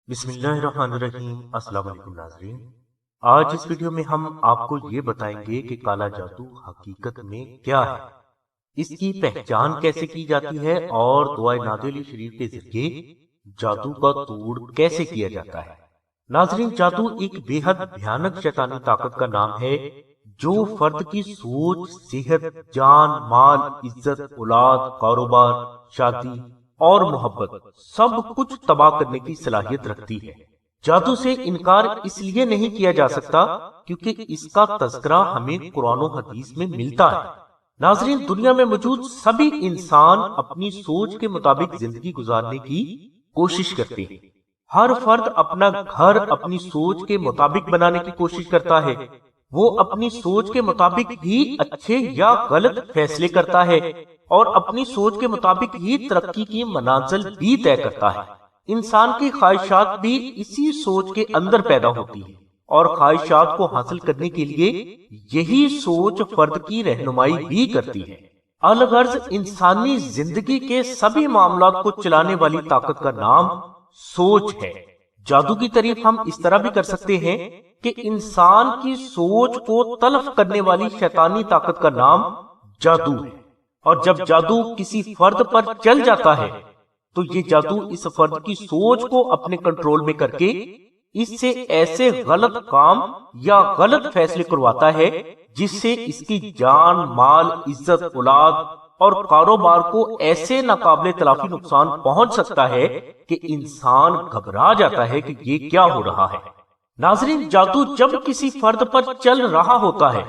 بسم اللہ الرحمن الرحیم۔ السلام علیکم ناظرین، آج اس ویڈیو میں ہم آپ کو یہ بتائیں گے کہ کالا جادو حقیقت میں کیا ہے، اس کی پہچان کیسے کی جاتی ہے اور دعائے نادر علی شریف کے ذریعے جادو کا توڑ کیسے کیا جاتا ہے۔ ناظرین، جادو ایک بے حد بھیانک شیطانی طاقت کا نام ہے جو فرد کی سوچ، صحت، جان، مال، عزت، اولاد، کاروبار، شادی اور محبت سب کچھ تباہ کرنے کی صلاحیت رکھتی ہے۔ جادو سے انکار اس لیے نہیں کیا جا سکتا کیونکہ اس کا تذکرہ ہمیں قرآن و حدیث میں ملتا ہے۔ ناظرین، دنیا میں موجود سبھی انسان اپنی سوچ کے مطابق زندگی گزارنے کی کوشش کرتے ہیں۔ ہر فرد اپنا گھر اپنی سوچ کے مطابق بنانے کی کوشش کرتا ہے۔ وہ اپنی سوچ کے مطابق ہی اچھے یا غلط فیصلے کرتا ہے اور اپنی سوچ کے مطابق ہی ترقی کی منازل بھی طے کرتا ہے۔ انسان کی خواہشات بھی اسی سوچ کے اندر پیدا ہوتی ہے اور خواہشات کو حاصل کرنے کے لیے یہی سوچ فرد کی رہنمائی بھی کرتی ہے۔ الغرض انسانی زندگی کے سبھی معاملات کو چلانے والی طاقت کا نام سوچ ہے۔ جادو کی تعریف ہم اس طرح بھی کر سکتے ہیں کہ انسان کی سوچ کو تلف کرنے والی شیطانی طاقت کا نام جادو ہے، اور جب جادو کسی فرد پر چل جاتا ہے تو یہ جادو اس فرد کی سوچ کو اپنے کنٹرول میں کر کے اس سے ایسے غلط کام یا غلط فیصلے کرواتا ہے جس سے اس کی جان، مال، عزت، اولاد اور کاروبار کو ایسے ناقابل تلافی نقصان پہنچ سکتا ہے کہ انسان گھبرا جاتا ہے کہ یہ کیا ہو رہا ہے۔ ناظرین، جادو جب کسی فرد پر چل رہا ہوتا ہے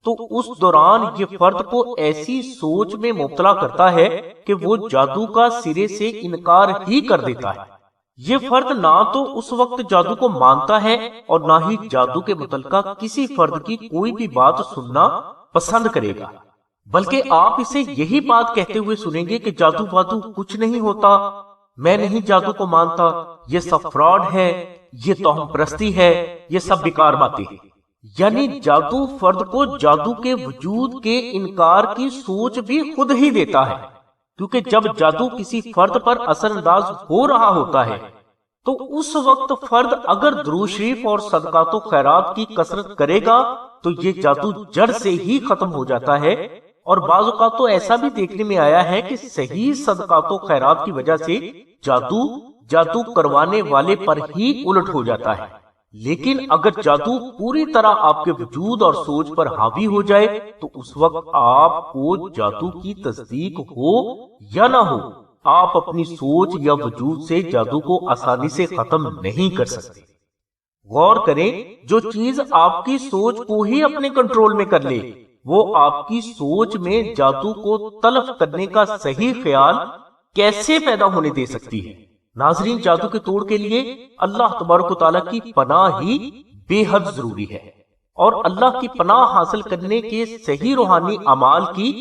تو اس دوران یہ فرد کو ایسی سوچ میں مبتلا کرتا ہے کہ وہ جادو کا سرے سے انکار ہی کر دیتا ہے۔ یہ فرد نہ تو اس وقت جادو کو مانتا ہے اور نہ ہی جادو کے متعلقہ کسی فرد کی کوئی بھی بات سننا پسند کرے گا، بلکہ آپ اسے یہی بات کہتے ہوئے سنیں گے کہ جادو وادو کچھ نہیں ہوتا، میں نہیں جادو کو مانتا، یہ سب فراڈ ہے، یہ توہم پرستی ہے، یہ سب بیکار باتیں ہیں۔ یعنی جادو فرد کو جادو کے وجود کے انکار کی سوچ بھی خود ہی دیتا ہے، کیونکہ جب جادو کسی فرد پر اثر انداز ہو رہا ہوتا ہے تو اس وقت فرد اگر درود شریف اور صدقات و خیرات کی کثرت کرے گا تو یہ جادو جڑ سے ہی ختم ہو جاتا ہے، اور بعض اوقات تو ایسا بھی دیکھنے میں آیا ہے کہ صحیح صدقات و خیرات کی وجہ سے جادو کروانے والے پر ہی الٹ ہو جاتا ہے۔ لیکن اگر جادو پوری طرح آپ کے وجود اور سوچ پر حاوی ہو جائے تو اس وقت آپ کو جادو کی تصدیق ہو یا نہ ہو، آپ اپنی سوچ یا وجود سے جادو کو آسانی سے ختم نہیں کر سکتے۔ غور کریں، جو چیز آپ کی سوچ کو ہی اپنے کنٹرول میں کر لے وہ آپ کی سوچ میں جادو کو تلف کرنے کا صحیح خیال کیسے پیدا ہونے دے سکتی ہے؟ ناظرین، جادو کے توڑ کے لیے اللہ تبارک و تعالیٰ کی پناہ ہی بے حد ضروری ہے، اور اللہ کی پناہ حاصل کرنے کے صحیح روحانی اعمال کی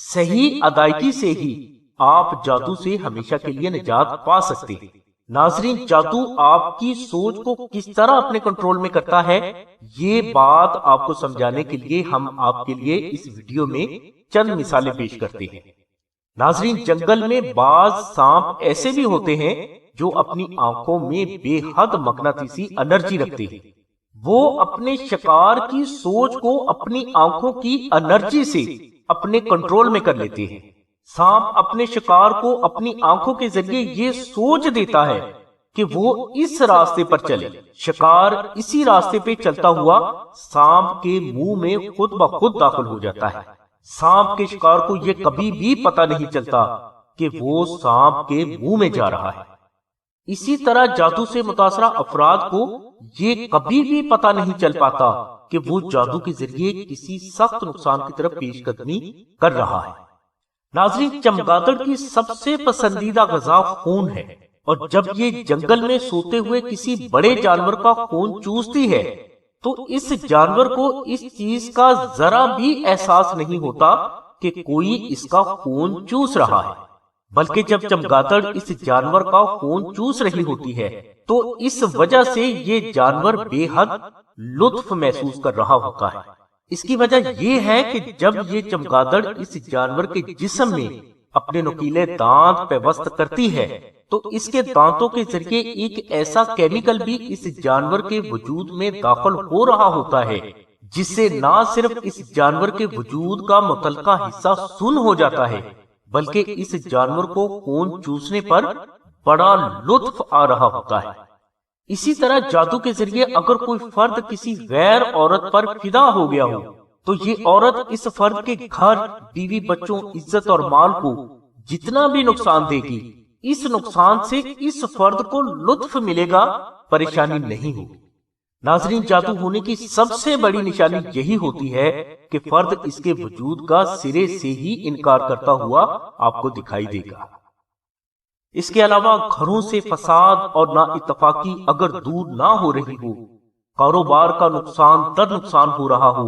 صحیح ادائیگی سے ہی آپ جادو سے ہمیشہ کے لیے نجات پا سکتے ہیں۔ ناظرین، جادو آپ کی سوچ کو کس طرح اپنے کنٹرول میں کرتا ہے، یہ بات آپ کو سمجھانے کے لیے ہم آپ کے لیے اس ویڈیو میں چند مثالیں پیش کرتے ہیں۔ ناظرین، جنگل میں بعض سانپ ایسے بھی ہوتے ہیں جو اپنی آنکھوں میں بے حد مقناطیسی انرجی رکھتے ہیں۔ وہ اپنے شکار کی سوچ کو اپنی آنکھوں کی انرجی سے اپنے کنٹرول میں کر لیتے ہیں۔ سانپ اپنے شکار کو اپنی آنکھوں کے ذریعے یہ سوچ دیتا ہے کہ وہ اس راستے پر چلے۔ شکار اسی راستے پہ چلتا ہوا سانپ کے منہ میں خود بخود داخل ہو جاتا ہے۔ سانپ کے شکار کو یہ کبھی بھی پتہ نہیں چلتا کہ وہ سانپ کے منہ میں جا رہا ہے۔ اسی طرح جادو سے متاثرہ افراد کو یہ کبھی بھی پتہ نہیں چل پاتا کہ وہ جادو کے ذریعے کسی سخت نقصان کی طرف پیش قدمی کر رہا ہے۔ ناظرین، چمگادڑ کی سب سے پسندیدہ غذا خون ہے، اور جب یہ جنگل میں سوتے ہوئے کسی بڑے جانور کا خون چوستی ہے تو اس جانور کو اس چیز کا ذرا بھی احساس نہیں ہوتا کہ کوئی اس کا خون چوس رہا ہے، بلکہ جب چمگادڑ اس جانور کا خون چوس رہی ہوتی ہے تو اس وجہ سے یہ جانور بے حد لطف محسوس کر رہا ہوتا ہے۔ اس کی وجہ یہ ہے کہ جب یہ چمگادڑ اس جانور کے جسم میں اپنے نوکیلے دانت پیوست کرتی ہے تو اس کے دانتوں کے ذریعے ایک ایسا کیمیکل بھی اس جانور کے وجود میں داخل ہو رہا ہوتا ہے جس سے نہ صرف اس جانور کے وجود کا متعلقہ حصہ سن ہو جاتا ہے بلکہ اس جانور کو خون چوسنے پر بڑا لطف آ رہا ہوتا ہے۔ اسی طرح جادو کے ذریعے اگر کوئی فرد کسی غیر عورت پر فدا ہو گیا ہو تو یہ عورت اس فرد کے گھر، بیوی، بچوں، عزت اور مال کو جتنا بھی نقصان دے گی، اس نقصان سے اس فرد کو لطف ملے گا، پریشانی نہیں ہوگی۔ ناظرین، جادو ہونے کی سب سے بڑی نشانی یہی ہوتی ہے کہ فرد اس کے وجود کا سرے سے ہی انکار کرتا ہوا آپ کو دکھائی دے گا۔ اس کے علاوہ گھروں سے فساد اور نا اتفاقی اگر دور نہ ہو رہی ہو، کاروبار کا نقصان در نقصان ہو رہا ہو،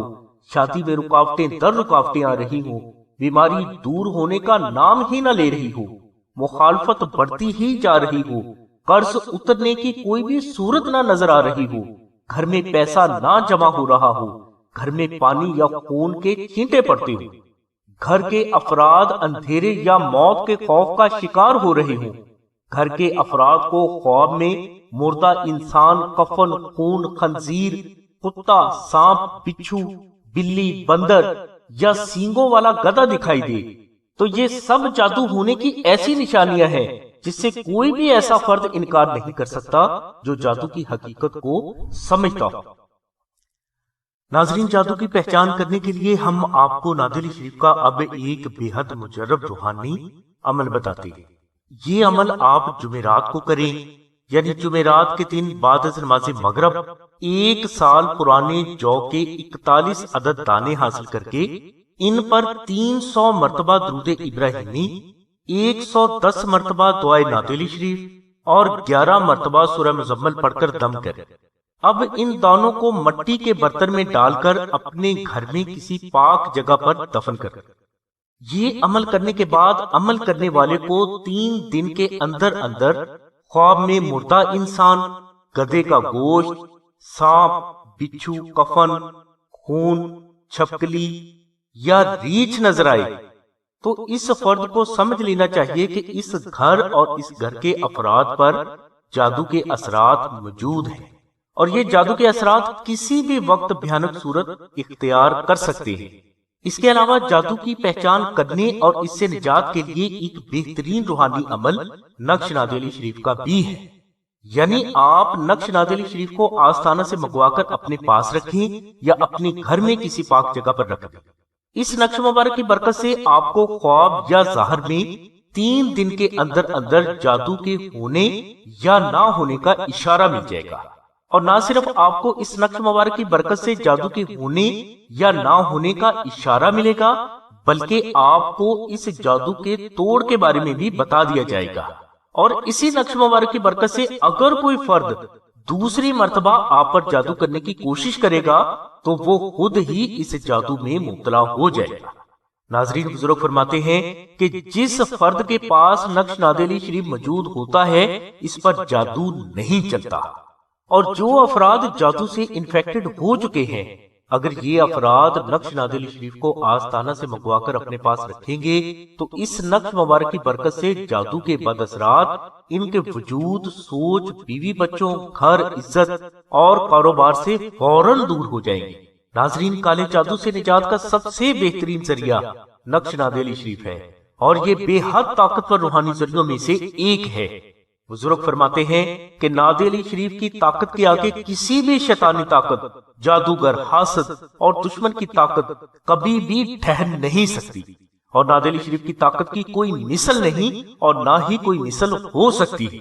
شادی میں رکاوٹیں در رکاوٹیں آ رہی ہوں، بیماری دور ہونے کا نام ہی نہ لے رہی ہو، مخالفت بڑھتی ہی جا رہی ہو، قرض اترنے کی کوئی بھی صورت نہ نظر آ رہی ہو، گھر میں پیسہ نہ جمع ہو رہا ہو، گھر میں پانی یا خون کے چھینٹے پڑتے ہو، گھر کے افراد اندھیرے یا موت کے خوف کا شکار ہو رہے ہوں، گھر کے افراد کو خواب میں مردہ انسان، کفن، خون، خنزیر، کتا، سانپ، بچھو، بلی، بندر یا سینگوں والا گدھا دکھائی دے تو یہ سب جادو ہونے کی ایسی نشانیاں ہیں جس سے کوئی بھی ایسا فرد انکار نہیں کر سکتا جو جادو کی حقیقت کو سمجھتا ہو۔ ناظرین، جادو کی پہچان کرنے کے لیے ہم آپ کو نادر علی شریف کا اب ایک بے حد مجرب روحانی عمل بتاتے ہیں۔ یہ عمل آپ جمعرات کو کریں، یعنی جمعرات کے دن بعد از نماز مغرب 1 سال پرانے جو کے 41 عدد دانے حاصل کر کے ان پر 300 مرتبہ درود ابراہیمی، 110 مرتبہ دعائے نادر علی شریف اور 11 مرتبہ سورہ مزمل پڑھ کر دم کریں۔ اب ان دانوں کو مٹی کے برتن میں ڈال کر اپنے گھر میں کسی پاک جگہ پر دفن کریں۔ یہ عمل کرنے کے بعد عمل کرنے والے کو 3 دن کے اندر اندر خواب میں مردہ انسان، گدھے کا گوشت، سانپ، بچھو، کفن، خون، چھپکلی یا ریچھ نظر آئے تو اس فرد کو سمجھ لینا چاہیے کہ اس گھر اور اس گھر کے افراد پر جادو کے اثرات موجود ہیں، اور یہ جادو کے اثرات کسی بھی وقت بھیانک صورت اختیار کر سکتے ہیں۔ اس کے علاوہ جادو کی پہچان کرنے اور اس سے نجات کے لیے ایک بہترین روحانی عمل نقش نادر علی شریف کا بھی ہے، یعنی آپ نقش نادر علی شریف کو آستانہ سے منگوا کر اپنے پاس رکھیں یا اپنے گھر میں کسی پاک جگہ پر رکھیں۔ اس نقش مبارک کی برکت سے آپ کو خواب یا ظاہر میں 3 دن کے اندر اندر جادو کے ہونے یا نہ ہونے کا اشارہ مل جائے گا، اور نہ صرف آپ کو اس نقش مبارک کی برکت سے جادو کے ہونے یا نہ ہونے کا اشارہ ملے گا بلکہ آپ کو اس جادو کے توڑ کے بارے میں بھی بتا دیا جائے گا، اور اسی نقش مبارک کی برکت سے اگر کوئی فرد دوسری مرتبہ آپ پر جادو کرنے کی کوشش کرے گا تو وہ خود ہی اس جادو میں مبتلا ہو جائے گا۔ ناظرین، بزرگ فرماتے ہیں کہ جس فرد کے پاس نقش نادر علی شریف موجود ہوتا ہے اس پر جادو نہیں چلتا، اور جو افراد جادو سے انفیکٹڈ ہو چکے ہیں اگر یہ افراد نقش نادر علی شریف کو آستانہ سے منگوا کر اپنے پاس رکھیں گے تو اس نقش مبارک کی برکت سے جادو کے بد اثرات ان کے وجود، سوچ، بیوی بچوں، گھر، عزت اور کاروبار سے فوراً دور ہو جائیں گے۔ ناظرین، کالے جادو سے نجات کا سب سے بہترین ذریعہ نقش نادر علی شریف ہے، اور یہ بے حد طاقتور روحانی ذریعوں میں سے ایک ہے۔ بزرگ فرماتے ہیں کہ نادر علی شریف کی طاقت کے آگے کسی بھی شیطانی طاقت، جادوگر، حاسد اور دشمن کی طاقت کبھی بھی ٹھہر نہیں سکتی، اور نادر علی شریف کی طاقت کی کوئی مثل نہیں اور نہ ہی کوئی مثل ہو سکتی ہے۔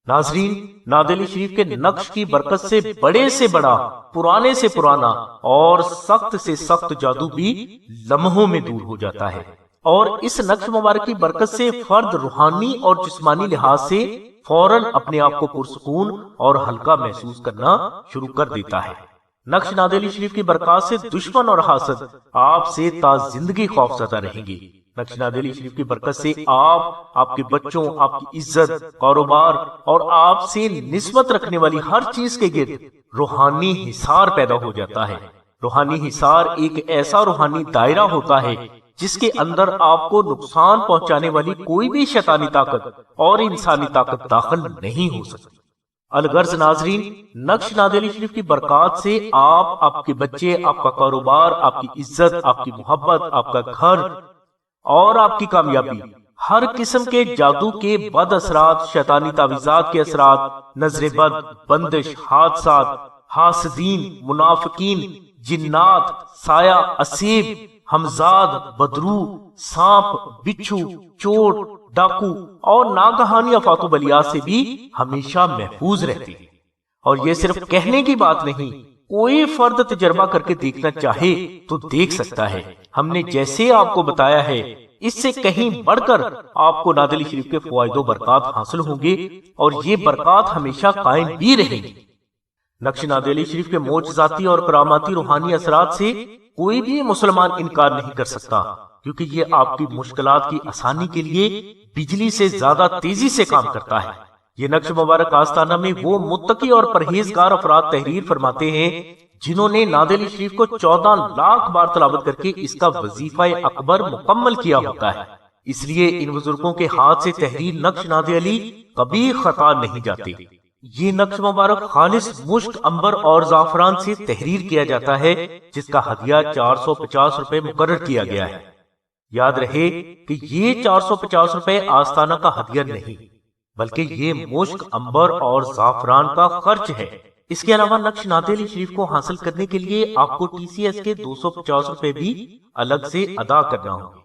ناظرین، نادر علی شریف کے نقش کی برکت سے بڑے سے بڑا، پرانے سے پرانا اور سخت سے سخت جادو بھی لمحوں میں دور ہو جاتا ہے، اور اس نقش مبارک کی برکت سے فرد روحانی اور جسمانی لحاظ سے فوراً اپنے آپ کو پرسکون اور ہلکا محسوس کرنا شروع کر دیتا ہے۔ نقش نادر علی شریف کی برکات سے دشمن اور حاسد آپ سے تا زندگی خوف زدہ رہیں گے۔ نقش نادر علی شریف کی برکت سے آپ کے بچوں، آپ کی عزت، کاروبار اور آپ سے نسبت رکھنے والی ہر چیز کے گرد روحانی حصار پیدا ہو جاتا ہے۔ روحانی حصار ایک ایسا روحانی دائرہ ہوتا ہے جس کے اندر آپ کو نقصان پہنچانے والی کوئی بھی شیطانی طاقت اور انسانی طاقت داخل نہیں ہو سکتی۔ الغرض ناظرین، نقش نادی علی شریف کی برکات سے آپ، آپ کے بچے، آپ کا کاروبار، آپ کی عزت، آپ کی محبت، آپ کا گھر اور آپ کی کامیابی، ہر قسم کے جادو کے بد اثرات، شیطانی تعویذات کے اثرات، نظر بد، بندش، حادثات، حاسدین، منافقین، جنات، سایہ، اسیب، ہمزاد، بدرو، سانپ، بچھو، چوٹ، ڈاکو اور ناگہانی آفات و بلیات سے بھی ہمیشہ محفوظ رہتے ہیں۔ اور یہ صرف کہنے کی بات نہیں، کوئی فرد تجربہ کر کے دیکھنا چاہے تو دیکھ سکتا ہے۔ ہم نے جیسے آپ کو بتایا ہے، اس سے کہیں بڑھ کر آپ کو نادی علی شریف کے فوائد و برکات حاصل ہوں گے اور یہ برکات ہمیشہ قائم بھی رہیں گی۔ نقش نادی علی شریف کے معجزاتی اور کراماتی روحانی اثرات سے کوئی بھی مسلمان انکار نہیں کر سکتا، کیونکہ یہ آپ کی مشکلات کی آسانی کے لیے بجلی سے زیادہ تیزی سے کام کرتا ہے۔ یہ نقش مبارک آستانہ میں وہ متقی اور پرہیزگار افراد تحریر فرماتے ہیں جنہوں نے نادی علی شریف کو 14 لاکھ بار تلاوت کر کے اس کا وظیفہ اکبر مکمل کیا ہوتا ہے۔ اس لیے ان بزرگوں کے ہاتھ سے تحریر نقش نادی علی کبھی خطا نہیں جاتے۔ یہ نقش مبارک خالص مشک، عنبر اور زعفران سے تحریر کیا جاتا ہے، جس کا ہدیہ 450 روپے مقرر کیا گیا ہے۔ یاد رہے کہ یہ 450 روپے آستانہ کا ہدیہ نہیں، بلکہ یہ مشک، عنبر اور زعفران کا خرچ ہے۔ اس کے علاوہ نقش نادی علی شریف کو حاصل کرنے کے لیے آپ کو ٹی سی ایس کے 250 روپے بھی الگ سے ادا کرنا ہوگا۔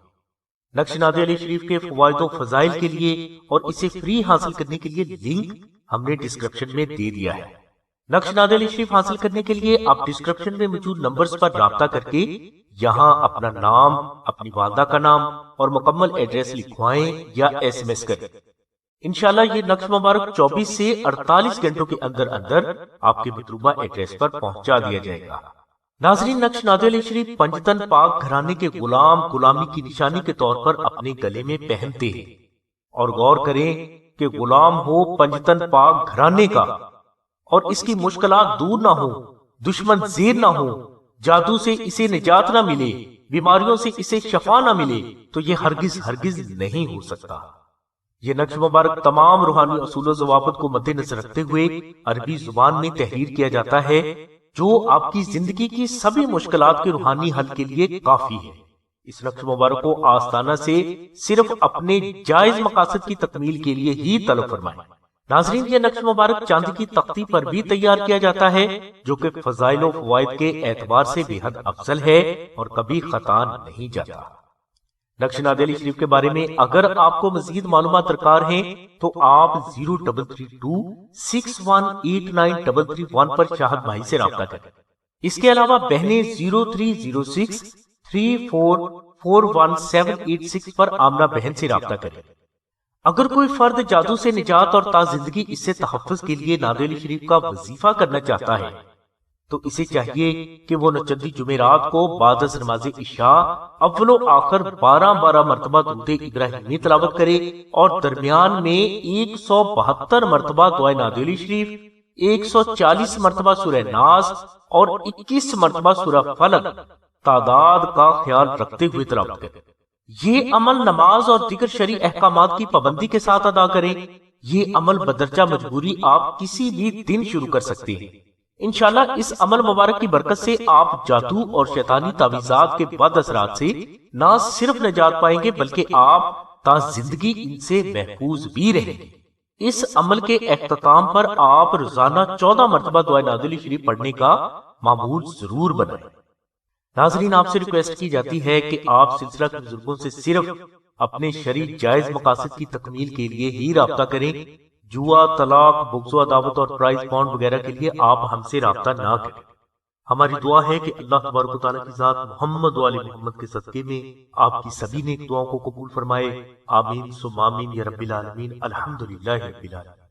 نقش نادی علی شریف کے فوائد و فضائل کے لیے اور اسے فری حاصل کرنے کے لیے لنک ہم نے ڈسکرپشن میں دے دیا ہے۔ نقش نادی علی شریف حاصل کرنے کے لیے آپ ڈسکرپشن میں موجود نمبرز پر رابطہ کر کے یہاں اپنا نام، اپنی والدہ کا نام اور مکمل ایڈریس لکھوائیں یا ایس ایم ایس کریں۔ انشاءاللہ یہ نقش مبارک 24 سے 48 گھنٹوں کے اندر اندر آپ کے مطلوبہ ایڈریس پر پہنچا دیا جائے گا۔ ناظرین، نقش نادی علی شریف پنجتن پاک گھرانے کے غلام غلامی کی نشانی کے طور پر اپنے گلے میں پہنتے ہیں، اور غور کریں کہ غلام ہو پنجتن پاک گھرانے کا اور اس کی مشکلات دور نہ ہو، دشمن زیر نہ ہو، جادو سے اسے نجات نہ ملے، بیماریوں سے اسے شفا نہ ملے، تو یہ ہرگز ہرگز نہیں ہو سکتا۔ یہ نقش مبارک تمام روحانی اصول و ضوابط کو مد نظر رکھتے ہوئے عربی زبان میں تحریر کیا جاتا ہے، جو آپ کی زندگی کی سبھی مشکلات کے روحانی حل کے لیے کافی ہے۔ اس نقش مبارک کو آستانہ سے صرف اپنے جائز مقاصد کی تکمیل کے لیے ہی طلب فرمائیں۔ ناظرین، یہ نقش مبارک چاندی کی تختی پر بھی تیار کیا جاتا ہے، جو کہ فضائل و فوائد کے اعتبار سے بے حد افضل ہے اور کبھی خطا نہیں جاتا۔ نقش نادی علی شریف کے بارے میں اگر آپ کو مزید معلومات درکار ہیں تو آپ 033261893331 پر شاہد بھائی سے رابطہ کریں۔ اس کے علاوہ بہنیں 030634418786 پر آمنہ بہن سے رابطہ کریں۔ اگر کوئی فرد جادو سے نجات اور تا زندگی اس سے تحفظ کے لیے نادی علی شریف کا وظیفہ کرنا چاہتا ہے تو اسے چاہیے کہ وہ نچندی جمعرات کو بعد از نماز عشاء اول و آخر 12 مرتبہ درود ابراہیمی تلاوت کرے اور درمیان میں 172 مرتبہ دعائے نادی علی شریف، 140 مرتبہ سورہ ناس اور 21 مرتبہ سورہ فلق تعداد کا خیال رکھتے ہوئے تلاوت کرے۔ یہ عمل نماز اور دیگر شرعی احکامات کی پابندی کے ساتھ ادا کریں۔ یہ عمل بدرجہ مجبوری آپ کسی بھی دن شروع کر سکتے ہیں۔ انشاءاللہ اس عمل مبارک کی برکت سے آپ جادو اور شیطانی تعویذات کے بد اثرات سے نہ صرف نجات پائیں گے بلکہ آپ تا زندگی ان سے محفوظ بھی رہیں گے۔ اس عمل کے اختتام پر آپ روزانہ 14 مرتبہ دعائے نادی علی شریف پڑھنے کا معمول ضرور بنائیں۔ ناظرین، آپ سے ریکویسٹ کی جاتی ہے کہ آپ سلسلہ کے بزرگوں سے صرف اپنے شرعی جائز مقاصد کی تکمیل کے لیے ہی رابطہ کریں۔ جوا، طلاق، بغض و عداوت اور پرائز بانڈ وغیرہ کے لیے آپ ہم سے رابطہ نہ کریں۔ ہماری دعا ہے کہ اللہ تبارک و تعالیٰ کی ذات محمد و آل محمد کے صدقے میں آپ کی سبھی نیک دعاؤں کو قبول فرمائے۔ آمین ثم آمین یا رب العالمین۔ الحمدللہ رب العالمین۔